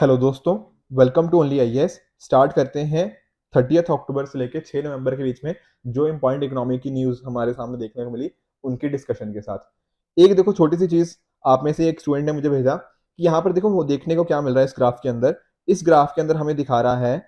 Hello दोस्तों, welcome to only IAS. Start करते हैं 30 अक्टूबर से लेकर 6 नवंबर के बीच में जो इंपॉर्टेंट इकोनॉमी की न्यूज़ हमारे सामने देखने को मिली उनकी डिस्कशन के साथ। एक देखो छोटी सी चीज़, आप में से एक स्टूडेंट ने मुझे भेजा कि यहाँ पर देखो वो देखने को क्या मिल रहा है। इस ग्राफ के अंदर हमें दिखा रहा है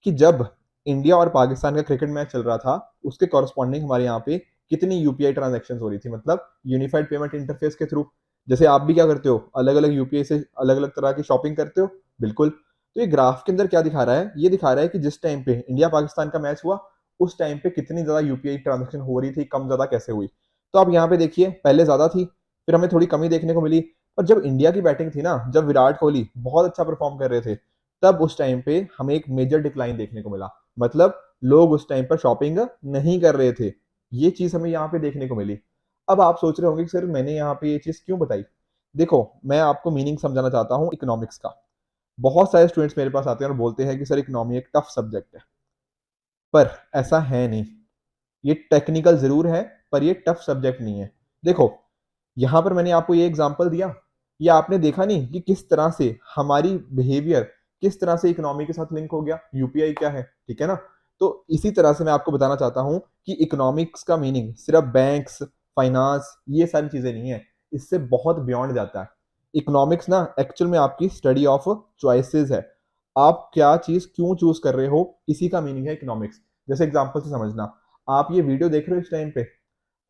कि जब इंडिया और पाकिस्तान का क्रिकेट मैच चल रहा था उसके कॉरस्पॉन्डिंग हमारे यहाँ पे कितनी यूपीआई ट्रांजेक्शन हो रही थी, मतलब यूनिफाइड पेमेंट इंटरफेस के थ्रू। जैसे आप भी क्या करते हो, अलग अलग यूपीआई से अलग अलग तरह की शॉपिंग करते हो। बिल्कुल। तो ये ग्राफ के अंदर क्या दिखा रहा है, ये दिखा रहा है कि जिस टाइम पे इंडिया पाकिस्तान का मैच हुआ उस टाइम पे कितनी ज्यादा यूपीआई ट्रांजेक्शन हो रही थी, कम ज्यादा कैसे हुई। तो आप यहाँ पे देखिए, पहले ज्यादा थी, फिर हमें थोड़ी कमी देखने को मिली। पर जब इंडिया की बैटिंग थी ना, जब विराट कोहली बहुत अच्छा परफॉर्म कर रहे थे, तब उस टाइम पे हमें एक मेजर डिक्लाइन देखने को मिला। मतलब लोग उस टाइम पर शॉपिंग नहीं कर रहे थे। ये चीज हमें यहाँ पे देखने को मिली। अब आप सोच रहे होंगे कि सर मैंने यहाँ पे ये चीज क्यों बताई। देखो, मैं आपको मीनिंग समझाना चाहता हूँ इकोनॉमिक्स का। बहुत सारे स्टूडेंट्स मेरे पास आते हैं और बोलते हैं कि सर इकोनॉमी एक टफ सब्जेक्ट है, पर ऐसा है नहीं। ये टेक्निकल जरूर है, पर ये टफ सब्जेक्ट नहीं है। देखो, यहां पर मैंने आपको ये एग्जांपल दिया, ये आपने देखा नहीं कि किस तरह से हमारी बिहेवियर किस तरह से इकोनॉमी के साथ लिंक हो गया। यूपीआई क्या है, ठीक है ना। तो इसी तरह से मैं आपको बताना चाहता हूं कि इकोनॉमिक्स का मीनिंग सिर्फ बैंक्स, फाइनेंस, ये सारी चीजें नहीं है। इससे बहुत बियॉन्ड जाता है। इकोनॉमिक्स ना एक्चुअल में आपकी स्टडी ऑफ चॉइसेस है। आप क्या चीज क्यों चूज कर रहे हो, इसी का मीनिंग है इकोनॉमिक्स। जैसे एग्जांपल से समझना, आप ये वीडियो देख रहे हो इस टाइम पे,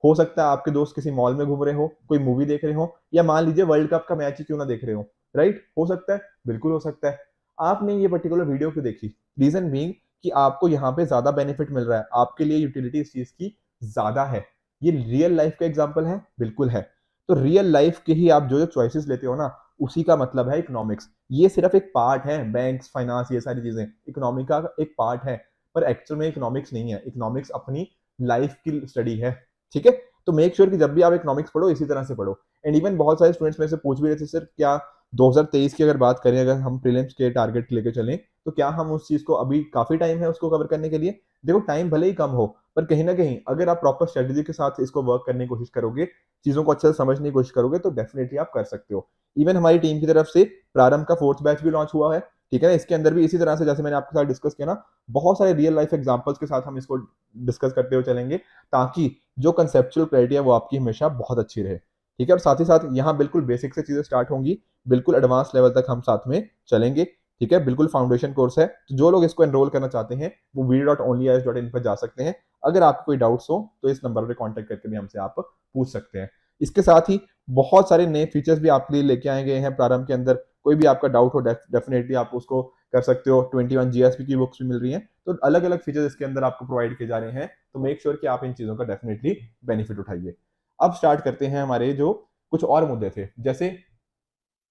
हो सकता है आपके दोस्त किसी मॉल में घूम रहे हो, कोई मूवी देख रहे हो, या मान लीजिए वर्ल्ड कप का मैच ही क्यों ना देख रहे हो। राइट, हो सकता है, बिल्कुल हो सकता है। आपने ये पर्टिकुलर वीडियो क्यों देखी? रीजन बीइंग कि आपको यहाँ पे ज्यादा बेनिफिट मिल रहा है, आपके लिए यूटिलिटी इस चीज की ज्यादा है। ये रियल लाइफ का एग्जाम्पल है, बिल्कुल है। तो रियल लाइफ के ही आप जो जो चॉइसेस लेते हो ना, उसी का मतलब है इकोनॉमिक्स। ये सिर्फ एक पार्ट है, बैंक्स, फाइनेंस, ये सारी चीजें इकोनॉमी का एक पार्ट है। पर एक्चुअल में इकोनॉमिक्स नहीं है, इकोनॉमिक्स अपनी लाइफ की स्टडी है। ठीक है। तो मेक श्योर कि जब भी आप इकोनॉमिक्स पढ़ो इसी तरह से पढ़ो। एंड इवन बहुत सारे स्टूडेंट्स मेरे से पूछ भी रहे थे, सर क्या 2023 की अगर बात करें, अगर हम प्रीलिम्स के टारगेट लेके चलें, तो क्या हम उस चीज को, अभी काफी टाइम है उसको कवर करने के लिए। देखो, टाइम भले ही कम हो, पर कहीं ना कहीं अगर आप प्रॉपर स्ट्रेटेजी के साथ इसको वर्क करने की कोशिश करोगे, चीजों को अच्छे से समझने की कोशिश करोगे, तो डेफिनेटली आप कर सकते हो। इवन हमारी टीम की तरफ से प्रारंभ का 4th बैच भी लॉन्च हुआ है। ठीक है ना। इसके अंदर भी इसी तरह से, जैसे मैंने आपके साथ डिस्कस किया ना, बहुत सारे रियल लाइफ एग्जांपल्स के साथ हम इसको डिस्कस करते हुए चलेंगे, ताकि जो कंसेप्चुअल क्लैरिटी है वो आपकी हमेशा बहुत अच्छी रहे। ठीक है। और साथ ही साथ यहाँ बिल्कुल बेसिक से चीजें स्टार्ट होंगी, बिल्कुल एडवांस लेवल तक हम साथ में चलेंगे। ठीक है। बिल्कुल फाउंडेशन कोर्स है, तो जो लोग इसको एनरोल करना चाहते हैं वो video.onlyis.in पर जा सकते हैं। अगर आपको कोई डाउट्स हो तो इस नंबर पर कॉन्टेक्ट करके भी हमसे आप पूछ सकते हैं। इसके साथ ही बहुत सारे नए फीचर्स भी आपके लिए लेके आए गए हैं प्रारंभ के अंदर। कोई भी आपका डाउट हो, डेफिनेटली आप उसको कर सकते हो। 21 जीएसपी की बुक्स भी मिल रही हैं, तो अलग अलग फीचर्स इसके अंदर आपको प्रोवाइड किए जा रहे हैं। तो मेक श्योर कि आप इन चीजों का डेफिनेटली बेनिफिट उठाइए। अब स्टार्ट करते हैं हमारे जो कुछ और मुद्दे थे। जैसे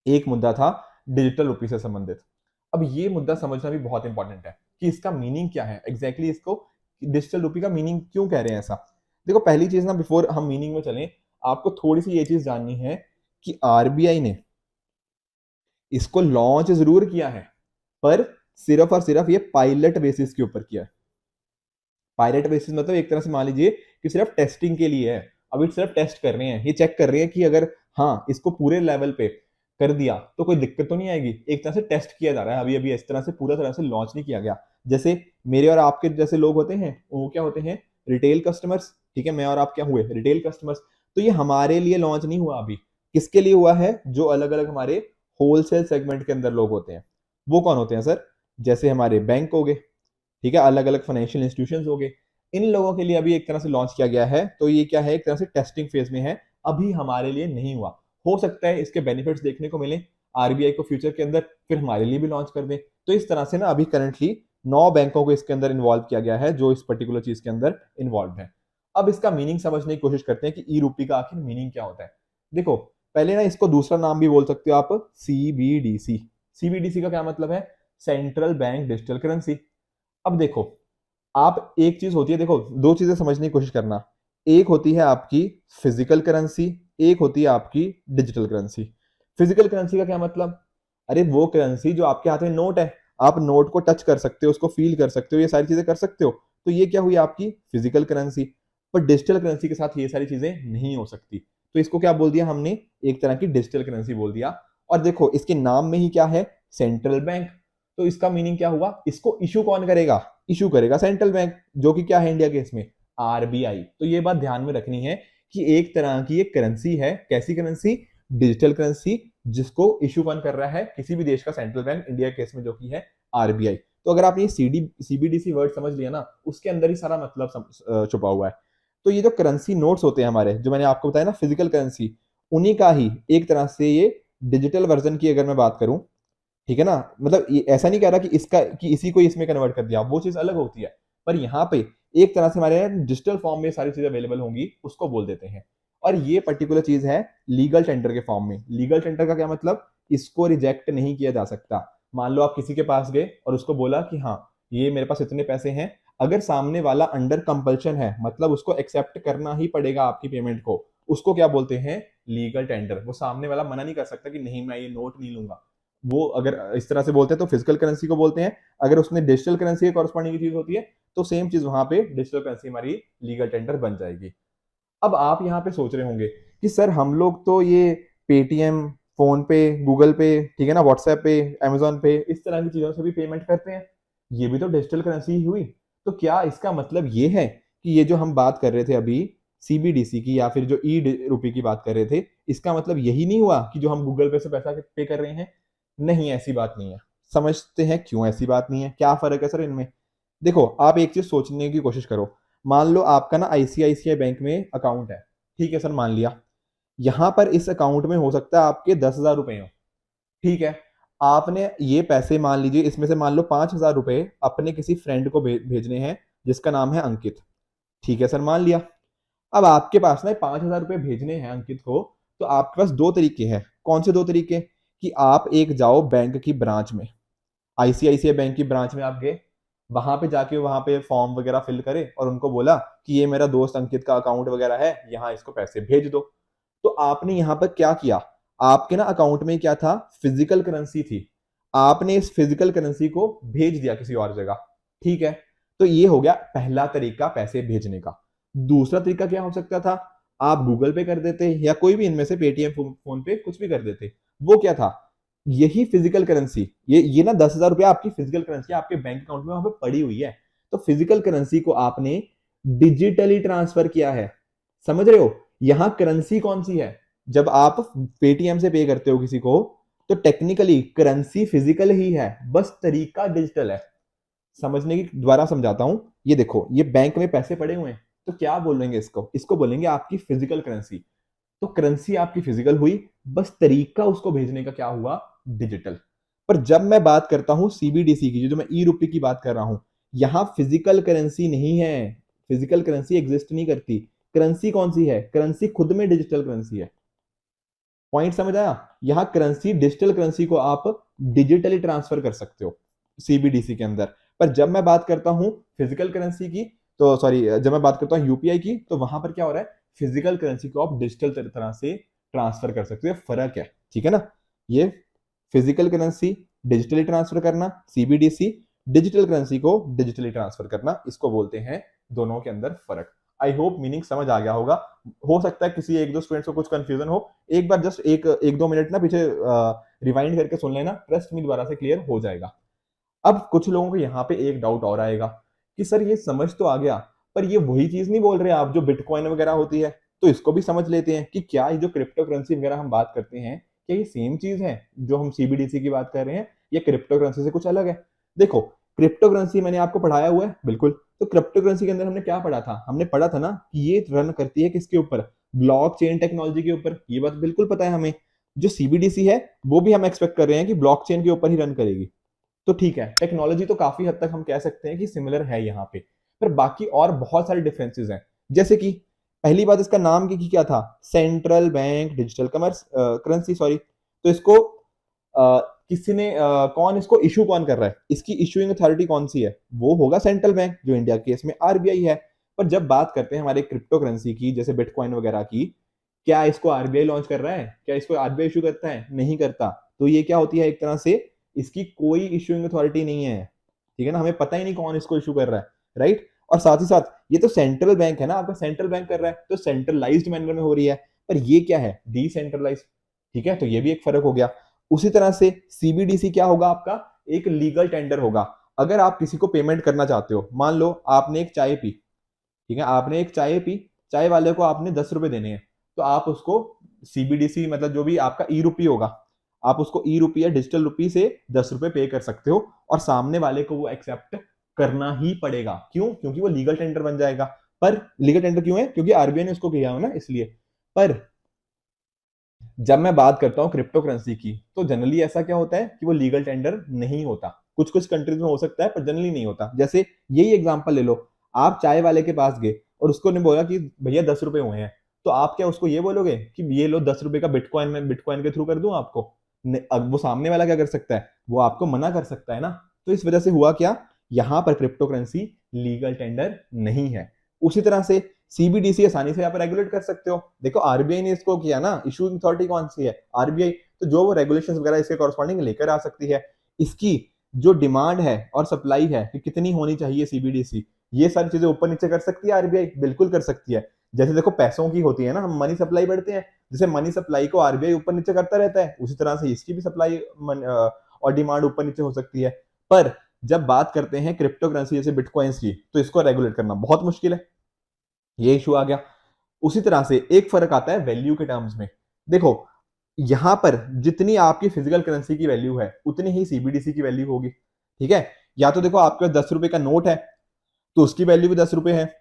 एक मुद्दा था डिजिटल रुपी से संबंधित। अब ये मुद्दा समझना भी बहुत इंपॉर्टेंट है कि इसका मीनिंग क्या है, एग्जैक्टली इसको डिजिटल रुपी का मीनिंग क्यों कह रहे हैं ऐसा। देखो, पहली चीज ना, बिफोर हम मीनिंग में चलें, आपको थोड़ी सी ये चीज जाननी है कि आरबीआई ने इसको लॉन्च जरूर किया है, पर सिर्फ और सिर्फ ये पायलट बेसिस के ऊपर किया है। पायलट बेसिस मतलब एक तरह से मान लीजिए कि सिर्फ टेस्टिंग के लिए है। अभी सिर्फ टेस्ट कर रहे हैं, ये चेक कर रहे हैं कि अगर हाँ इसको पूरे लेवल पे कर दिया तो कोई दिक्कत तो नहीं आएगी। एक तरह से टेस्ट किया जा रहा है, अभी अभी इस तरह से पूरा तरह से लॉन्च नहीं किया गया। जैसे मेरे और आपके जैसे लोग होते हैं, वो क्या होते हैं, रिटेल कस्टमर्स। ठीक है, मैं और आप क्या हुए, रिटेल कस्टमर्स। तो ये हमारे लिए लॉन्च नहीं हुआ अभी। किसके लिए हुआ है? जो अलग अलग हमारे होलसेल सेगमेंट के अंदर लोग होते हैं। वो कौन होते हैं सर? जैसे हमारे बैंक हो गए, ठीक है, अलग अलग फाइनेंशियल इंस्टीट्यूशंस हो गए। इन लोगों के लिए अभी एक तरह से लॉन्च किया गया है। तो ये क्या है, एक तरह से टेस्टिंग फेज में है, अभी हमारे लिए नहीं हुआ। हो सकता है इसके बेनिफिट्स देखने को मिले आरबीआई को फ्यूचर के अंदर, फिर हमारे लिए भी लॉन्च कर दें। तो इस तरह से ना अभी करंटली 9 बैंकों को इसके अंदर इन्वॉल्व किया गया है जो इस पर्टिकुलर चीज के अंदर इन्वॉल्व है। अब इसका मीनिंग समझने की कोशिश करते हैं कि ई रूपी का आखिर मीनिंग क्या होता है। देखो, पहले ना इसको दूसरा नाम भी बोल सकते हो आप, सीबीडीसी। सीबीडीसी का क्या मतलब है? Central bank digital currency. अब देखो, आप एक चीज होती है, देखो दो चीजें समझने की कोशिश करना। एक होती है आपकी फिजिकल करेंसी, एक होती है आपकी डिजिटल करेंसी। फिजिकल करेंसी का क्या मतलब? अरे वो करेंसी जो आपके हाथ में नोट है, आप नोट को टच कर सकते हो, उसको फील कर सकते हो, ये सारी चीजें कर सकते हो। तो ये क्या हुई आपकी फिजिकल करेंसी। पर डिजिटल करेंसी के साथ ये सारी चीजें नहीं हो सकती। तो इसको क्या बोल दिया हमने? एक तरह की डिजिटल करेंसी बोल दिया। और देखो इसके नाम में ही क्या है, सेंट्रल बैंक। तो इसका मीनिंग क्या हुआ, इसको इशू कौन करेगा, इशू करेगा सेंट्रल बैंक, जो कि क्या है इंडिया केस में आरबीआई। तो ये बात ध्यान में रखनी है कि एक तरह की एक करेंसी है, कैसी करेंसी, डिजिटल करेंसी, जिसको इशू कौन कर रहा है, किसी भी देश का सेंट्रल बैंक, इंडिया केस में जो कि है आरबीआई। तो अगर आपने सीबीडीसी वर्ड समझ लिया ना, उसके अंदर ही सारा मतलब छुपा हुआ है। तो ये जो करेंसी नोट्स होते हैं हमारे, जो मैंने आपको बताया ना फिजिकल करेंसी, उन्हीं का ही एक तरह से ये डिजिटल वर्जन की अगर मैं बात करूं, ठीक है ना, मतलब ये ऐसा नहीं कह रहा कि इसका कि इसी को इसमें कन्वर्ट कर दिया, वो चीज अलग होती है, पर यहाँ पे एक तरह से हमारे डिजिटल फॉर्म में सारी चीजें अवेलेबल होंगी, उसको बोल देते हैं। और ये पर्टिकुलर चीज है लीगल टेंडर के फॉर्म में। लीगल टेंडर का क्या मतलब, इसको रिजेक्ट नहीं किया जा सकता। मान लो आप किसी के पास गए और उसको बोला कि हाँ ये मेरे पास इतने पैसे हैं, अगर सामने वाला अंडर कंपल्शन है, मतलब उसको एक्सेप्ट करना ही पड़ेगा आपकी पेमेंट को, उसको क्या बोलते हैं, लीगल टेंडर। वो सामने वाला मना नहीं कर सकता कि नहीं मैं ये नोट नहीं लूंगा। वो अगर इस तरह से बोलते हैं तो फिजिकल करेंसी को बोलते हैं। अगर उसने डिजिटल करेंसी के कॉरस्पॉन्डिंग की चीज होती है तो सेम चीज वहां पे डिजिटल करेंसी हमारी लीगल टेंडर बन जाएगी। अब आप यहाँ पे सोच रहे होंगे कि सर हम लोग तो ये पेटीएम, फोन पे, गूगल पे, ठीक है ना, व्हाट्सएप पे, अमेजोन पे, इस तरह की चीजों से भी पेमेंट करते हैं, ये भी तो डिजिटल करेंसी ही हुई। तो क्या इसका मतलब ये है कि ये जो हम बात कर रहे थे अभी सीबीडीसी की, या फिर जो ई रुपये की बात कर रहे थे, इसका मतलब यही नहीं हुआ कि जो हम गूगल पे से पैसा पे कर रहे हैं? नहीं, ऐसी बात नहीं है। समझते हैं क्यों ऐसी बात नहीं है, क्या फर्क है सर इनमें। देखो आप एक चीज सोचने की कोशिश करो। मान लो आपका ना आईसीआईसीआई बैंक में अकाउंट है, ठीक है सर, मान लिया। यहां पर इस अकाउंट में हो सकता है आपके 10,000 रुपए हो, ठीक है। आपने ये पैसे मान लीजिए, इसमें से मान लो 5,000 रुपए अपने किसी फ्रेंड को भेजने हैं जिसका नाम है अंकित, ठीक है सर, मान लिया। अब आपके पास ना 5,000 रुपए भेजने हैं अंकित को, तो आपके पास दो तरीके हैं। कौन से दो तरीके, कि आप एक जाओ बैंक की ब्रांच में, आईसीआईसीआई बैंक की ब्रांच में आप गए, वहां पे जाके वहां पे फॉर्म वगैरह फिल करे और उनको बोला कि ये मेरा दोस्त अंकित का अकाउंट वगैरह है, यहाँ इसको पैसे भेज दो। तो आपने यहाँ पर क्या किया, आपके ना अकाउंट में क्या था, फिजिकल करेंसी थी, आपने इस फिजिकल करेंसी को भेज दिया किसी और जगह, ठीक है। तो ये हो गया पहला तरीका पैसे भेजने का। दूसरा तरीका क्या हो सकता था, आप गूगल पे कर देते या कोई भी इनमें से पेटीएम, फोन पे, कुछ भी कर देते। वो क्या था, यही फिजिकल करेंसी, ये ना 10,000 रुपया आपकी फिजिकल करेंसी आपके बैंक अकाउंट में वहां पे पड़ी हुई है। तो फिजिकल करेंसी को आपने डिजिटली ट्रांसफर किया है। समझ रहे हो, यहां करेंसी कौन सी है, जब आप पेटीएम से पे करते हो किसी को, तो टेक्निकली करेंसी फिजिकल ही है, बस तरीका डिजिटल है। समझने की द्वारा समझाता हूं, ये देखो ये बैंक में पैसे पड़े हुए हैं, तो क्या बोलेंगे इसको, इसको बोलेंगे आपकी फिजिकल करेंसी। तो करेंसी आपकी फिजिकल हुई, बस तरीका उसको भेजने का क्या हुआ, डिजिटल। पर जब मैं बात करता हूं सीबीडीसी की, जो मैं ई रुपये की बात कर रहा हूं, यहां फिजिकल करेंसी नहीं है, फिजिकल करेंसी एग्जिस्ट नहीं करती। करेंसी कौन सी है, करेंसी खुद में डिजिटल करेंसी है। पॉइंट समझ आया, यहां करेंसी, डिजिटल करेंसी को आप डिजिटली ट्रांसफर कर सकते हो सीबीडीसी के अंदर। पर जब मैं बात करता हूं फिजिकल करेंसी की, तो सॉरी, जब मैं बात करता हूं यूपीआई की, तो वहां पर क्या हो रहा है, फिजिकल करेंसी को आप डिजिटल तरह से ट्रांसफर कर सकते हो, फर्क है, ठीक है ना। ये फिजिकल करेंसी डिजिटली ट्रांसफर करना, सीबीडीसी डिजिटल करेंसी को डिजिटली ट्रांसफर करना, इसको बोलते हैं दोनों के अंदर फर्क। आई होप मीनिंग समझ आ गया होगा। हो सकता है किसी एक दो स्टूडेंट्स को कुछ कंफ्यूजन हो, एक बार जस्ट एक दो मिनट ना पीछे रिवाइंड करके सुन लेना, ट्रस्ट मी दोबारा से क्लियर हो जाएगा। अब कुछ लोगों को यहाँ पे एक डाउट और आएगा कि सर ये समझ तो आ गया, पर ये वही चीज नहीं बोल रहे आप जो बिटकॉइन वगैरह होती है, तो इसको भी समझ लेते हैं कि क्या ये जो क्रिप्टो करेंसी वगैरह हम बात करते हैं, क्या ये सेम चीज है जो हम सीबीडीसी की बात कर रहे हैं, या क्रिप्टो करेंसी से कुछ अलग है। देखो क्रिप्टो करेंसी मैंने आपको पढ़ाया हुआ है बिल्कुल। तो क्रिप्टो करेंसी के अंदर हमने क्या पढ़ा था, हमने पढ़ा था ना कि ये रन करती है किसके ऊपर, ब्लॉकचेन टेक्नोलॉजी के ऊपर। ये बात बिल्कुल पता है हमें। जो सीबीडीसी है वो भी हम एक्सपेक्ट कर रहे हैं कि ब्लॉकचेन के ऊपर ही रन करेगी। तो ठीक है, टेक्नोलॉजी तो काफी हद तक हम कह सकते हैं कि सिमिलर है यहाँ पे, पर बाकी और बहुत सारे डिफरेंसेस हैं। जैसे कि पहली बात, इसका नाम की क्या था, central bank digital commerce currency, sorry. तो इसको किसी ने कौन इसको इशू कौन कर रहा है, इसकी इशूइंग अथॉरिटी कौन सी है, वो होगा सेंट्रल बैंक, जो इंडिया केस में आरबीआई है। पर जब बात करते हैं हमारे क्रिप्टो करेंसी की, जैसे बिटकॉइन वगैरह की, क्या इसको आरबीआई लॉन्च कर रहा है, क्या इसको आरबीआई इशू करता है, नहीं करता। तो ये क्या होती है, एक तरह से इसकी कोई इशूइंग अथॉरिटी नहीं है, ठीक है ना, हमें पता ही नहीं कौन इसको इशू कर रहा है, राइट। और साथ ही साथ ये तो सेंट्रल बैंक है ना, आपका सेंट्रल बैंक कर रहा है, तो सेंट्रलाइज्ड मैनर में हो रही है। पर ये क्या है, डिसेंट्रलाइज्ड, ठीक है। तो ये भी एक फर्क हो गया। उसी तरह से सीबीडीसी क्या होगा आपका, एक लीगल टेंडर होगा। अगर आप किसी को पेमेंट करना चाहते हो, मान लो आपने एक चाय पी, ठीक है, आपने एक चाय पी, चाय वाले को आपने 10 रुपए देने हैं, तो आप उसको सीबीडीसी मतलब जो भी आपका ई रुपी होगा, आप उसको ई रुपी या डिजिटल रुपी से 10 रुपए पे कर सकते हो, और सामने वाले को वो एक्सेप्ट करना ही पड़ेगा। क्यों? क्योंकि वो लीगल टेंडर बन जाएगा। पर लीगल टेंडर क्यों है? क्योंकि आरबीआई ने उसको किया हो ना, इसलिए। पर जब मैं बात करता हूँ क्रिप्टो करेंसी की, तो जनरली ऐसा क्या होता है कि वो लीगल टेंडर नहीं होता। कुछ कुछ कंट्रीज में हो सकता है, पर जनरली नहीं होता। जैसे यही एग्जांपल ले लो, आप चाय वाले के पास गए और उसको ने बोला कि भैया 10 रुपए हुए हैं, तो आप क्या उसको ये बोलोगे कि ये लो 10 रुपए का बिटकॉइन, में बिटकॉइन के थ्रू कर दूं आपको? अब वो सामने वाला क्या कर सकता है, वो आपको मना कर सकता है ना। तो इस वजह से हुआ क्या, यहाँ पर क्रिप्टो करेंसी लीगल टेंडर नहीं है। उसी तरह से सीबीडीसी आसानी से यहाँ पर रेगुलेट कर सकते हो। देखो आरबीआई ने इसको किया ना, इशूइंग अथॉरिटी कौन सी है, आरबीआई। तो जो वो रेगुलेशंस वगैरह इसके कॉरस्पॉन्डिंग लेकर आ सकती है। इसकी जो डिमांड है और सप्लाई है कि कितनी होनी चाहिए सीबीडीसी, ये सारी चीजें ऊपर नीचे कर सकती है आरबीआई, बिल्कुल कर सकती है। जैसे देखो पैसों की होती है ना, हम मनी सप्लाई बढ़ते हैं, जैसे मनी सप्लाई को आरबीआई ऊपर नीचे करता रहता है, उसी तरह से इसकी भी सप्लाई और डिमांड ऊपर नीचे हो सकती है। पर जब बात करते हैं क्रिप्टो करेंसी जैसे बिटकॉइंस की, तो इसको रेगुलेट करना बहुत मुश्किल है, ये इशू आ गया। उसी तरह से एक फर्क आता है वैल्यू के टर्म्स में। देखो यहां पर जितनी आपकी फिजिकल करेंसी की वैल्यू है, उतनी ही सीबीडीसी की वैल्यू होगी, ठीक है। या तो देखो आपके पास 10 रुपए का नोट है, तो उसकी वैल्यू भी 10 रुपए है,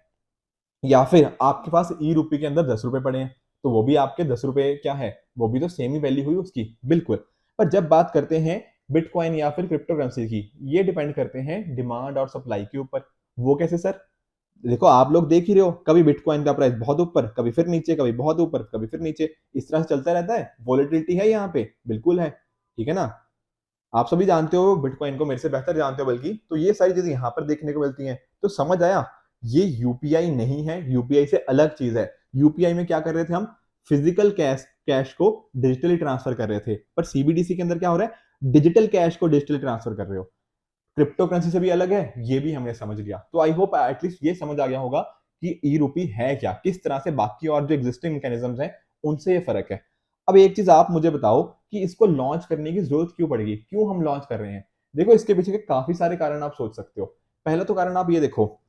या फिर आपके पास ई रुपये के अंदर 10 रुपए पड़े हैं, तो वो भी आपके 10 रुपए क्या है, वो भी तो सेम ही वैल्यू हुई उसकी, बिल्कुल। पर जब बात करते हैं बिटकॉइन या फिर क्रिप्टो करेंसी की, ये डिपेंड करते हैं डिमांड और सप्लाई के ऊपर। वो कैसे सर? देखो आप लोग देख ही रहे हो, कभी बिटकॉइन का प्राइस बहुत ऊपर, कभी फिर नीचे, कभी बहुत ऊपर, कभी फिर नीचे, इस तरह से चलता रहता है। वॉलेटिलिटी है यहाँ पे, बिल्कुल है, ठीक है ना। आप सभी जानते हो बिटकॉइन को, मेरे से बेहतर जानते हो बल्कि, तो ये सारी चीजें यहाँ पर देखने को मिलती हैं। तो समझ आया, ये यूपीआई नहीं है, यूपीआई से अलग चीज है। यूपीआई में क्या कर रहे थे हम, फिजिकल कैश कैश को डिजिटली ट्रांसफर कर रहे थे, पर सीबीडीसी के अंदर क्या हो रहा है, डिजिटल कैश को डिजिटली ट्रांसफर कर रहे हो। क्रिप्टो करेंसी से भी अलग है, ये भी हमने समझ लिया। तो आई होप एटलीस्ट ये समझ आ गया होगा कि ई रूपी है क्या, किस तरह से बाकी और जो एग्जिस्टिंग मैकेनिज्म्स हैं उनसे ये फर्क है। अब एक चीज आप मुझे बताओ कि इसको लॉन्च करने की जरूरत क्यों पड़ेगी, क्यों हम लॉन्च कर रहे हैं? देखो इसके पीछे के काफी सारे कारण आप सोच सकते हो। पहला तो कारण आप ये देखो,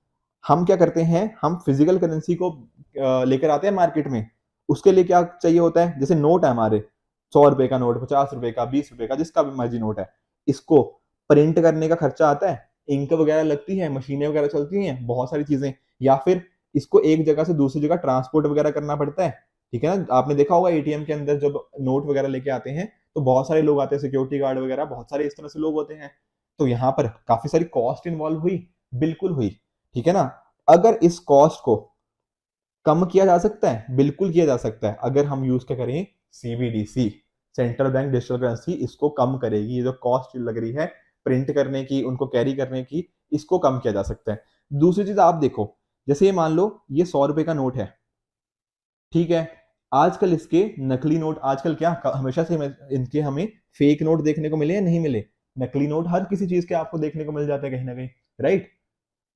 हम क्या करते हैं, हम फिजिकल करेंसी को लेकर आते हैं मार्केट में। उसके लिए क्या चाहिए होता है, जैसे नोट है हमारे, 100 रुपए का नोट, 50 रुपए का, 20 रुपए का, जिसका भी मर्जी नोट है, इसको प्रिंट करने का खर्चा आता है, इंक वगैरह लगती है, मशीनें वगैरह चलती हैं, बहुत सारी चीजें। या फिर इसको एक जगह से दूसरी जगह ट्रांसपोर्ट वगैरह करना पड़ता है, ठीक है ना। आपने देखा होगा एटीएम के अंदर जब नोट वगैरह लेके आते हैं, तो बहुत सारे लोग आते हैं, सिक्योरिटी गार्ड वगैरह, बहुत सारे इस तरह से लोग होते हैं। तो यहाँ पर काफी सारी कॉस्ट इन्वॉल्व हुई, बिल्कुल हुई, ठीक है ना। अगर इस कॉस्ट को कम किया जा सकता है, बिल्कुल किया जा सकता है, अगर हम यूज क्या करें, CBDC, central bank digital currency, इसको कम करेगी। ये जो कॉस्ट लग रही है प्रिंट करने की, उनको कैरी करने की, इसको कम किया जा सकता है। दूसरी चीज आप देखो, जैसे ये मान लो ये 100 रुपए का नोट है, ठीक है। आजकल इसके नकली नोट, आजकल क्या हमेशा से इनके हमें फेक नोट देखने को मिले या नहीं मिले? नकली नोट हर किसी चीज के आपको देखने को मिल जाते हैं कहीं ना कहीं, राइट।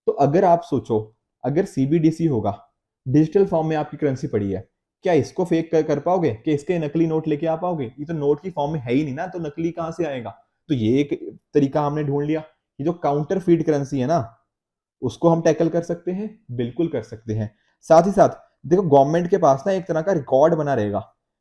तो अगर आप सोचो, अगर सीबीडीसी होगा, डिजिटल फॉर्म में आपकी करेंसी पड़ी है, क्या इसको फेक कर पाओगे कि इसके नकली नोट लेके आ पाओगे? ये तो नोट की फॉर्म में है ही नहीं ना, तो नकली कहां से आएगा? तो ये एक तरीका हमने ढूंढ लिया कि जो काउंटर फीड करेंसी है ना, उसको हम टैकल कर सकते हैं, बिल्कुल कर सकते हैं। साथ ही साथ देखो गवर्नमेंट के पास ना एक तरह का रिकॉर्ड बना रहेगा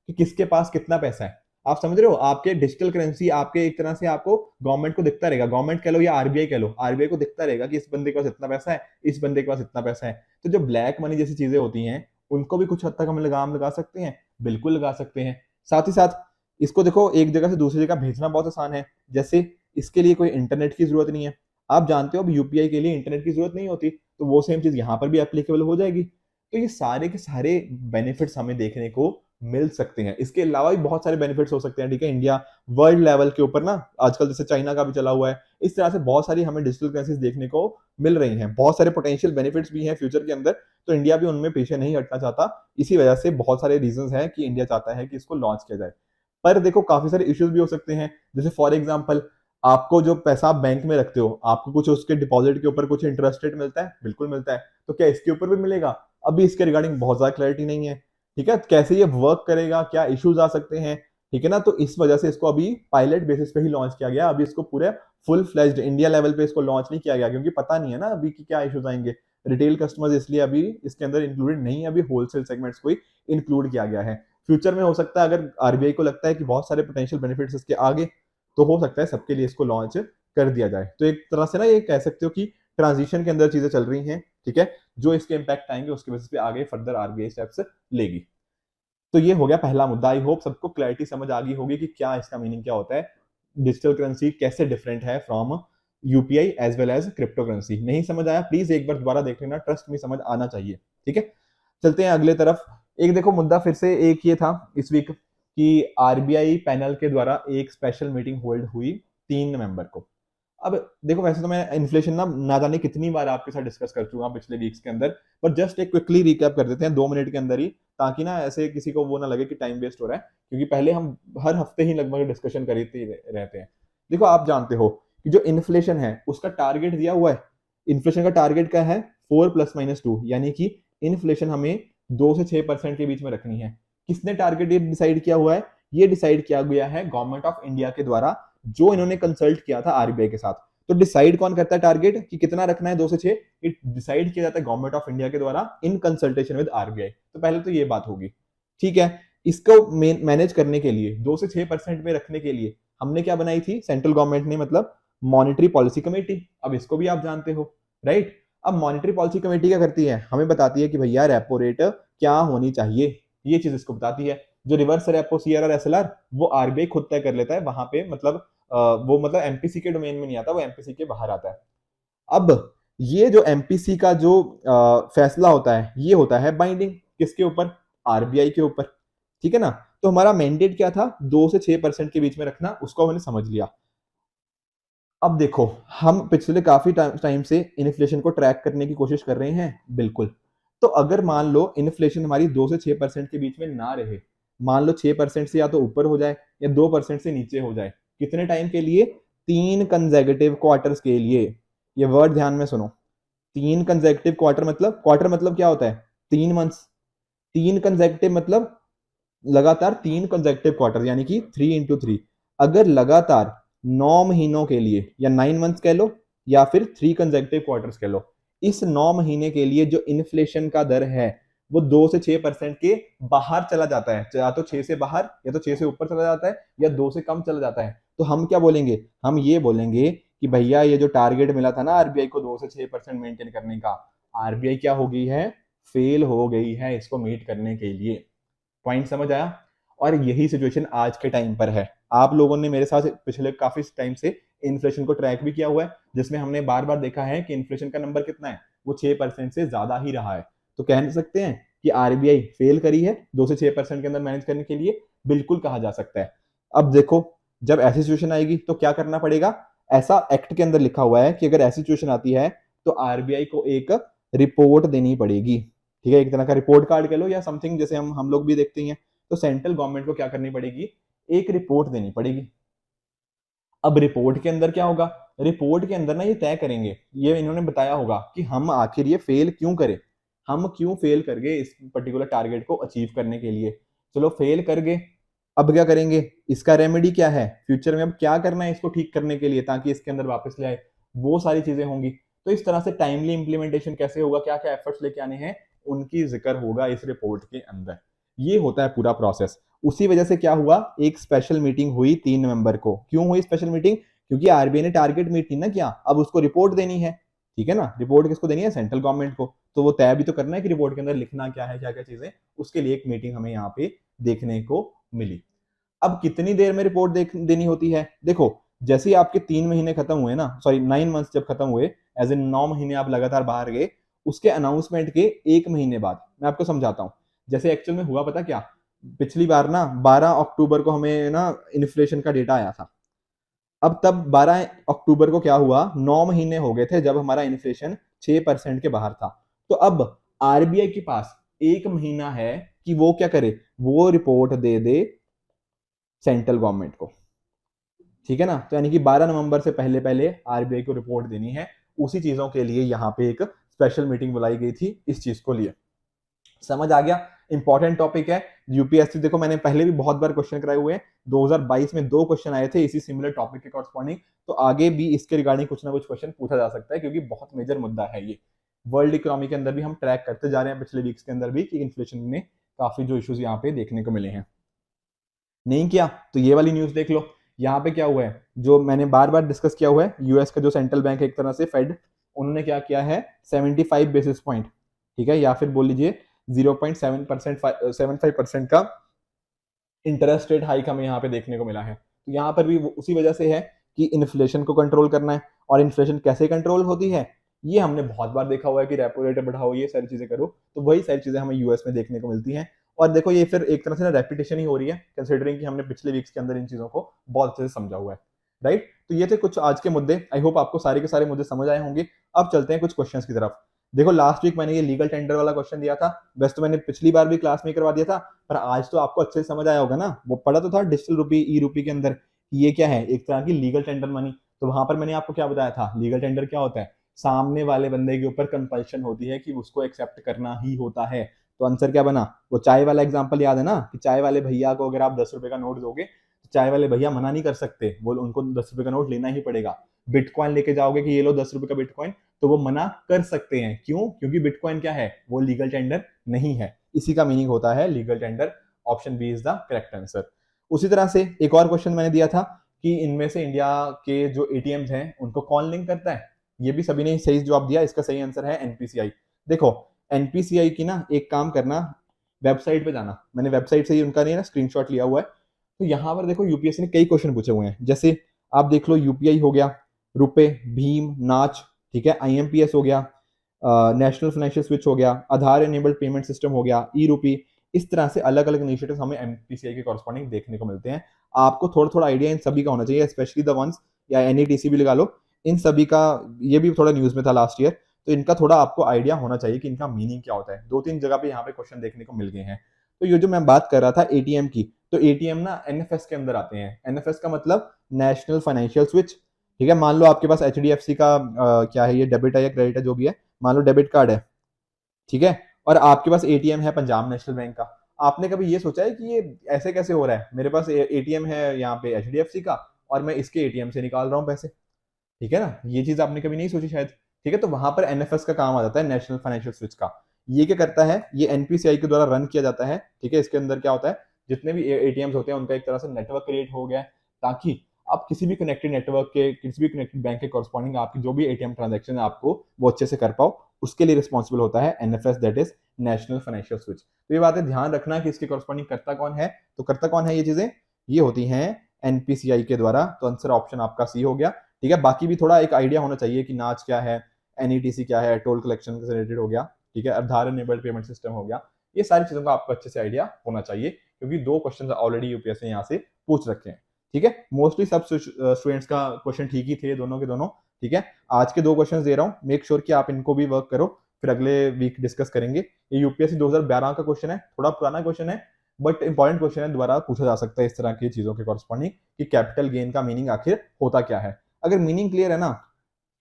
कि किसके पास कितना पैसा है। आप समझ रहे हो, आपके डिजिटल करेंसी आपके एक तरह से आपको गवर्नमेंट को दिखता रहेगा, गवर्नमेंट कह लो या आरबीआई कह लो, आरबीआई को दिखता रहेगा कि इस बंदे के पास इतना पैसा है, इस बंदे के पास इतना पैसा है। तो जो ब्लैक मनी जैसी चीजें होती हैं, उनको भी कुछ हद तक हम लगाम लगा सकते हैं, बिल्कुल लगा सकते हैं। साथ ही साथ इसको देखो एक जगह से दूसरी जगह भेजना बहुत आसान है। जैसे इसके लिए कोई इंटरनेट की जरूरत नहीं है, आप जानते हो अब यूपीआई के लिए इंटरनेट की जरूरत नहीं होती, तो वो सेम चीज यहाँ पर भी एप्लीकेबल हो जाएगी। तो ये सारे के सारे बेनिफिट्स हमें देखने को मिल सकते हैं। इसके अलावा भी बहुत सारे बेनिफिट्स हो सकते हैं, ठीक है। इंडिया वर्ल्ड लेवल के ऊपर ना आजकल जैसे चाइना का भी चला हुआ है, इस तरह से बहुत सारी हमें डिजिटल करेंसीज देखने को मिल रही हैं, बहुत सारे पोटेंशियल बेनिफिट्स भी हैं फ्यूचर के अंदर। तो इंडिया भी उनमें पीछे नहीं हटना चाहता, इसी वजह से बहुत सारे रीजंस हैं कि इंडिया चाहता है कि इसको लॉन्च किया जाए। पर देखो काफी सारे इश्यूज भी हो सकते हैं, जैसे फॉर एग्जाम्पल आपको जो पैसा आप बैंक में रखते हो, आपको कुछ उसके डिपॉजिट के ऊपर कुछ इंटरेस्ट रेट मिलता है, बिल्कुल मिलता है। तो क्या इसके ऊपर भी मिलेगा? अभी इसके रिगार्डिंग बहुत ज्यादा क्लैरिटी नहीं है, ठीक है। कैसे ये वर्क करेगा, क्या इश्यूज आ सकते हैं, ठीक है ना। तो इस वजह से इसको अभी पायलट बेसिस पे ही लॉन्च किया गया, अभी इसको पूरे फुल फ्लेज्ड इंडिया लेवल पे इसको लॉन्च नहीं किया गया, क्योंकि पता नहीं है ना अभी कि क्या इश्यूज आएंगे। रिटेल कस्टमर्स इसलिए अभी इसके अंदर इंक्लूडेड नहीं है, अभी होलसेल सेगमेंट्स को ही इंक्लूड किया गया है। फ्यूचर में हो सकता है अगर आरबीआई को लगता है कि बहुत सारे पोटेंशियल बेनिफिट्स इसके आगे, तो हो सकता है सबके लिए इसको लॉन्च कर दिया जाए। तो एक तरह से ना ये कह सकते हो कि ट्रांजिशन के अंदर चीजें चल रही हैं, ठीक है। जो इसके इम्पैक्ट आएंगे उसके बेसिस पे आगे फर्दर आरबीआई स्टेप्स लेगी। तो ये हो गया पहला मुद्दा। आई होप सबको क्लैरिटी समझ आ गई होगी कि क्या इसका मीनिंग क्या होता है, डिजिटल करेंसी कैसे डिफरेंट है from UPI as well as crypto currency. नहीं समझ आया प्लीज एक बार दोबारा देख लेना, ट्रस्ट में समझ आना चाहिए, ठीक है। चलते हैं अगले तरफ। एक देखो मुद्दा फिर से एक ये था इस वीक कि आरबीआई पैनल के द्वारा एक स्पेशल मीटिंग होल्ड हुई 3 नवंबर को। अब देखो वैसे तो मैं इन्फ्लेशन ना जाने कितनी बार आपके साथ डिस्कस कर चुका हूं पिछले वीक्स के अंदर, पर जस्ट एक क्विकली रिकैप कर देते हैं 2 मिनट के अंदर ही, ताकि ना ऐसे किसी को वो ना लगे कि टाइम वेस्ट हो रहा है, क्योंकि पहले हम हर हफ्ते ही लगभग डिस्कशन करते रहते हैं। देखो आप जानते हो कि जो इन्फ्लेशन है उसका टारगेट दिया हुआ है। इन्फ्लेशन का टारगेट क्या है? 4 ± 2, यानी कि इन्फ्लेशन हमें 2 से 6% के बीच में रखनी है। किसने टारगेट ये डिसाइड किया हुआ है? ये डिसाइड किया गया है गवर्नमेंट ऑफ इंडिया के द्वारा, जो इन्होंने कंसल्ट किया था आरबीआई के साथ। तो डिसाइड कौन करता है टारगेट कि कितना रखना है 2 से 6? ये डिसाइड किया जाता है गवर्नमेंट ऑफ इंडिया के द्वारा इन कंसल्टेशन विद आरबीआई। तो पहले तो ये बात होगी, ठीक है। इसको मैनेज करने के लिए 2 से 6% में रखने के लिए हमने क्या बनाई थी सेंट्रल गवर्नमेंट ने, मतलब मॉनेटरी पॉलिसी कमेटी। अब इसको भी आप जानते हो, राइट। अब मॉनेटरी पॉलिसी कमेटी क्या करती है? हमें बताती है कि भैया रेपो रेट क्या होनी चाहिए, ये चीज इसको बताती है। जो रिवर्स रेपो सीआरआर एसएलआर वो आरबीआई खुद तय कर लेता है, वहां पे मतलब वो मतलब एमपीसी के डोमेन में नहीं आता, वो एमपीसी के बाहर आता है। अब ये जो एमपीसी का जो फैसला होता है ये होता है बाइंडिंग किसके ऊपर? आरबीआई के ऊपर, ठीक है ना। तो हमारा मैंडेट क्या था? 2 से 6% के बीच में रखना, उसको हमने समझ लिया। अब देखो हम पिछले काफी टाइम से इन्फ्लेशन को ट्रैक करने की कोशिश कर रहे हैं, बिल्कुल। तो अगर मान लो इन्फ्लेशन हमारी 2 से 6% के बीच में ना रहे, मान लो 6% से या तो ऊपर हो जाए या 2% से नीचे हो जाए, कितने टाइम के लिए? 3 कंसेक्यूटिव क्वार्टर्स के लिए। ये वर्ड ध्यान में सुनो, 3 कंसेक्यूटिव क्वार्टर मतलब क्या होता है? 3 मंथ्स। 3 कंसेक्यूटिव मतलब लगातार 3 कंसेक्यूटिव क्वार्टर, यानी कि 3 × 3। अगर लगातार 9 महीनों के लिए, या 9 मंथ्स कह लो, या फिर 3 कंसेक्यूटिव क्वार्टर्स कह लो, इस 9 महीने के लिए जो इन्फ्लेशन का दर है वो 2 से 6% के बाहर चला जाता है, या तो 6 से बाहर या तो 6 से ऊपर चला जाता है, या 2 से कम चला जाता है, तो हम क्या बोलेंगे? हम ये बोलेंगे कि भैया ये जो टारगेट मिला था ना आरबीआई को 2 से 6% मेंटेन करने का, आरबीआई क्या हो गई है? फेल हो गई है इसको मीट करने के लिए। पॉइंट समझ आया? और यही सिचुएशन आज के टाइम पर है। आप लोगों ने मेरे साथ पिछले काफी टाइम से इन्फ्लेशन को ट्रैक भी किया हुआ है, जिसमें हमने बार बार देखा है कि इन्फ्लेशन का नंबर कितना है, वो 6% से ज्यादा ही रहा है। तो कह सकते हैं कि आरबीआई फेल करी है 2 से 6% के अंदर मैनेज करने के लिए, बिल्कुल कहा जा सकता है। अब देखो जब ऐसी सिचुएशन आएगी तो क्या करना पड़ेगा? ऐसा एक्ट के अंदर लिखा हुआ है कि अगर ऐसी सिचुएशन आती है तो आरबीआई को एक रिपोर्ट देनी पड़ेगी, ठीक है। एक तरह का रिपोर्ट कार्ड कह लो या समथिंग, जैसे हम लोग भी देखते हैं। तो सेंट्रल गवर्नमेंट को क्या करनी पड़ेगी? एक रिपोर्ट देनी पड़ेगी। अब रिपोर्ट के अंदर क्या होगा? रिपोर्ट के अंदर ना ये तय करेंगे, ये इन्होंने बताया होगा कि हम आखिर ये फेल क्यों करें, हम क्यों फेल कर गए इस पर्टिकुलर टारगेट को अचीव करने के लिए। चलो फेल कर गए, अब क्या करेंगे? इसका रेमेडी क्या है? फ्यूचर में अब क्या करना है इसको ठीक करने के लिए ताकि इसके अंदर वापस ले आए, वो सारी चीजें होंगी। तो इस तरह से टाइमली इंप्लीमेंटेशन कैसे होगा, क्या क्या एफर्ट्स लेके आने हैं, उनकी जिक्र होगा इस रिपोर्ट के अंदर। ये होता है पूरा प्रोसेस। उसी वजह से क्या हुआ, एक स्पेशल मीटिंग हुई 3 नवंबर को। क्यों हुई स्पेशल मीटिंग? क्योंकि आरबीआई ने टारगेट मीट नहीं ना किया, अब उसको रिपोर्ट देनी है, ठीक है ना। रिपोर्ट किसको देनी है? सेंट्रल गवर्नमेंट को। तो वो तय भी तो करना है कि रिपोर्ट के अंदर लिखना क्या है, क्या क्या चीजें, उसके लिए एक मीटिंग हमें यहाँ पे देखने को मिली। अब कितनी देर में रिपोर्ट देनी होती है? देखो जैसे ही आपके 3 महीने खत्म हुए ना, सॉरी 9 मंथ्स जब खत्म हुए, एज इन 9 महीने आप लगातार बाहर गए, उसके अनाउंसमेंट के 1 महीने बाद, मैं आपको समझाता हूं जैसे एक्चुअल में हुआ। पता क्या, पिछली बार ना 12 अक्टूबर को हमें ना इन्फ्लेशन का डेटा आया था। अब तब 12 अक्टूबर को क्या हुआ, 9 महीने हो गए थे जब हमारा इन्फ्लेशन 6% के बाहर था। तो अब आरबीआई के पास 1 महीना है कि वो क्या करे, वो रिपोर्ट दे दे सेंट्रल गवर्नमेंट को, ठीक है ना। तो यानी कि 12 नवंबर से पहले पहले आरबीआई को रिपोर्ट देनी है। उसी चीजों के लिए यहाँ पे एक स्पेशल मीटिंग बुलाई गई थी इस चीज को लिए। समझ आ गया? इंपॉर्टेंट टॉपिक है। यूपीएससी देखो मैंने पहले भी बहुत बार क्वेश्चन कराए हुए हैं, 2022 में 2 क्वेश्चन आए थे इसी सिमिलर टॉपिक के कॉरस्पॉन्डिंग, तो आगे भी इसके रिगार्डिंग कुछ ना कुछ क्वेश्चन पूछा जा सकता है क्योंकि बहुत मेजर मुद्दा है ये। वर्ल्ड इकोनॉमी के अंदर भी हम ट्रैक करते जा रहे हैं पिछले वीक्स के अंदर भी कि इन्फ्लेशन में काफी जो इश्यूज यहाँ पे देखने को मिले हैं। नहीं किया तो ये वाली न्यूज देख लो, यहाँ पे क्या हुआ है, जो मैंने बार बार डिस्कस किया हुआ है, यूएस का जो सेंट्रल बैंक है एक तरह से फेड, उन्होंने क्या किया है 75 बेसिस पॉइंट, ठीक है, या फिर बोल लीजिए 0.75% का इंटरेस्ट रेट हाइक हमें यहाँ पे देखने को मिला है। तो यहाँ पर भी उसी वजह से है कि इन्फ्लेशन को कंट्रोल करना है। और इन्फ्लेशन कैसे कंट्रोल होती है, ये हमने बहुत बार देखा हुआ है कि रेपो रेट बढ़ाओ, ये सारी चीजें करो, तो वही सारी चीजें हमें यूएस में देखने को मिलती हैं। और देखो ये फिर एक तरह से ना रेपिटेशन ही हो रही है, कंसिडरिंग कि हमने पिछले वीक्स के अंदर इन चीजों को बहुत अच्छे से समझा हुआ है, राइट। तो ये थे कुछ आज के मुद्दे, आई होप आपको सारे के सारे मुद्दे समझ आए होंगे। अब चलते हैं कुछ क्वेश्चंस की तरफ। देखो लास्ट वीक मैंने ये लीगल टेंडर वाला क्वेश्चन दिया था, वैसे तो मैंने पिछली बार भी क्लास में करवा दिया था, पर आज तो आपको अच्छे से समझ आया होगा ना। वो पढ़ा तो था डिजिटल रूपी ई रूपी के अंदर, ये क्या है, एक तरह की लीगल टेंडर मनी। तो वहां पर मैंने आपको क्या बताया था, लीगल टेंडर क्या होता है, सामने वाले बंदे के ऊपर कंपल्शन होती है कि उसको एक्सेप्ट करना ही होता है। तो आंसर क्या बना, वो चाय वाला एग्जांपल याद है ना, कि चाय वाले भैया को अगर आप 10 रुपए का नोट दोगे तो चाय वाले भैया मना नहीं कर सकते, वो उनको 10 रुपए का नोट लेना ही पड़ेगा। बिटकॉइन लेके जाओगे कि ये लो 10 रुपए का बिटकॉइन, तो वो मना कर सकते हैं, क्यों, क्योंकि बिटकॉइन क्या है, वो लीगल टेंडर नहीं है। इसी का मीनिंग होता है legal tender. Option B is the correct answer. उसी तरह से एक और क्वेश्चन मैंने दिया था कि इनमें से इंडिया के जो एटीएम्स हैं उनको कौन लिंक करता है, ये भी सभी ने सही जवाब दिया। इसका सही आंसर है एनपीसीआई। देखो एनपीसीआई की ना एक काम करना, वेबसाइट पे जाना, मैंने वेबसाइट से ही उनका नहीं ना स्क्रीनशॉट लिया हुआ है। तो यहाँ पर देखो यूपीएससी ने कई क्वेश्चन पूछे हुए हैं, जैसे आप देख लो यूपीआई हो गया, रुपए, भीम, नाच, ठीक है, आईएमपीएस हो गया, नेशनल फाइनेंशियल स्विच हो गया, आधार एनेबल्ड पेमेंट सिस्टम हो गया, ई रूपी। इस तरह से अलग अलग इनिशिएटिव्स हमें एमपीसीआई के कॉरस्पॉन्डिंग देखने को मिलते हैं। आपको थोड़ा थोड़ा आइडिया इन सभी का होना चाहिए, स्पेशली द वंस, या एनईटीसी भी लगा लो, इन सभी का, ये भी थोड़ा न्यूज में था लास्ट ईयर, तो इनका थोड़ा आपको आइडिया होना चाहिए कि इनका मीनिंग क्या होता है। 2-3 जगह पे यहाँ पे क्वेश्चन देखने को मिल गए हैं। तो ये जो मैं बात कर रहा था एटीएम की, तो एटीएम ना एनएफएस के अंदर आते हैं। एनएफएस का मतलब नेशनल फाइनेंशियल स्विच, ठीक है। मान लो आपके पास एचडीएफसी का क्या है, ये डेबिट है या क्रेडिट है जो भी है, मान लो डेबिट कार्ड है, ठीक है, और आपके पास एटीएम है पंजाब नेशनल बैंक का। आपने कभी ये सोचा है कि ये ऐसे कैसे हो रहा है, मेरे पास एटीएम है यहाँ पे एचडीएफसी का और मैं इसके एटीएम से निकाल रहा हूँ पैसे, ठीक है ना, ये चीज आपने कभी नहीं सोची शायद, ठीक है। तो वहां पर एनएफएस का काम आ जाता है, नेशनल फाइनेंशियल स्विच का। ये क्या करता है, ये एनपीसीआई के द्वारा रन किया जाता है, ठीक है। इसके अंदर क्या होता है, जितने भी एटीएम्स होते हैं उनका एक तरह से नेटवर्क क्रिएट हो गया है, ताकि आप किसी भी कनेक्टेड नेटवर्क के, किसी भी कनेक्टेड बैंक के कॉरस्पॉन्डिंग आपकी जो भी एटीएम ट्रांजेक्शन है आपको वो अच्छे से कर पाओ, उसके लिए रिस्पॉन्सिबल होता है NFS, that is national financial switch. तो ये बातें ध्यान रखना कि इसके कॉरस्पॉन्डिंग करता कौन है, तो करता कौन है ये चीजें, ये होती हैं एनपीसीआई के द्वारा। तो आंसर ऑप्शन आपका सी हो गया, ठीक है। बाकी भी थोड़ा एक आइडिया होना चाहिए कि नाच क्या है, एनईटीसी क्या है, टोल कलेक्शन से रिलेटेड हो गया, ठीक है, आधार एनेबल्ड पेमेंट सिस्टम हो गया, ये सारी चीजों का आपको अच्छे से आइडिया होना चाहिए, क्योंकि 2 क्वेश्चन ऑलरेडी यूपीएससी यहाँ से पूछ रखे हैं, ठीक है। मोस्टली सब स्टूडेंट्स का क्वेश्चन ठीक ही थे, दोनों के दोनों, ठीक है। आज के 2 क्वेश्चन दे रहा हूँ, मेक श्योर कि आप इनको भी वर्क करो, फिर अगले वीक डिस्कस करेंगे। ये यूपीएससी 2012 का क्वेश्चन है, थोड़ा पुराना क्वेश्चन है, बट इंपॉर्टेंट क्वेश्चन है, दोबारा पूछा जा सकता है इस तरह की चीजों के कॉरस्पॉन्डिंग कि कैपिटल गेन का मीनिंग आखिर होता क्या है। अगर मीनिंग क्लियर है ना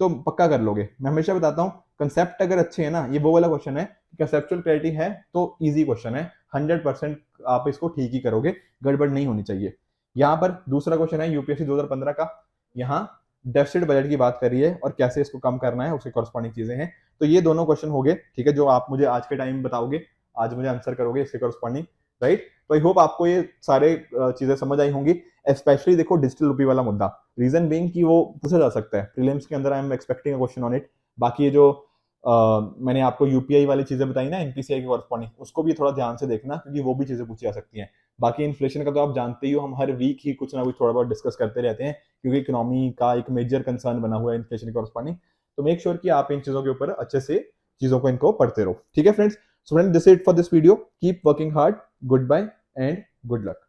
तो पक्का कर लोगे। मैं हमेशा बताता हूँ कंसेप्ट अगर अच्छे है ना, ये वो वाला क्वेश्चन है, कंसेप्चुअल क्लैरिटी है तो इजी क्वेश्चन है, 100% आप इसको ठीक ही करोगे, गड़बड़ नहीं होनी चाहिए। यहाँ पर दूसरा क्वेश्चन है यूपीएससी 2015 का, यहाँ डेफिसिट बजट की बात कर रही है और कैसे इसको कम करना है, उसके कॉरस्पॉन्डिंग चीजें हैं। तो ये दोनों क्वेश्चन हो गए, ठीक है, जो आप मुझे आज के टाइम बताओगे, आज मुझे आंसर करोगे इसके कॉरस्पॉन्डिंग, राइट। तो आई होप आपको ये सारे चीजें समझ आई होंगी। स्पेशली देखो डिजिटल रूपी वाला मुद्दा, रीजन बीइंग कि वो पूछा जा सकता है प्रीलिम्स के अंदर, I am expecting a question on it. बाकी ये जो मैंने आपको यूपीआई वाली चीजें बताई ना एनपीसीआई के कॉरस्पॉन्डिंग, उसको भी थोड़ा ध्यान से देखना, क्योंकि वो भी चीजें पूछी जा सकती हैं। बाकी इन्फ्लेशन का तो आप जानते ही हो, हम हर वीक ही कुछ ना कुछ थोड़ा बहुत डिस्कस करते रहते हैं, क्योंकि इकोनॉमी का एक मेजर कंसर्न बना हुआ है इन्फ्लेशन के कॉरस्पॉन्डिंग। तो मेक श्योर कि आप इन चीजों के ऊपर अच्छे से चीजों को इनको पढ़ते रहो, ठीक है friends. So friends, this it for this video, keep working hard, good bye and good luck.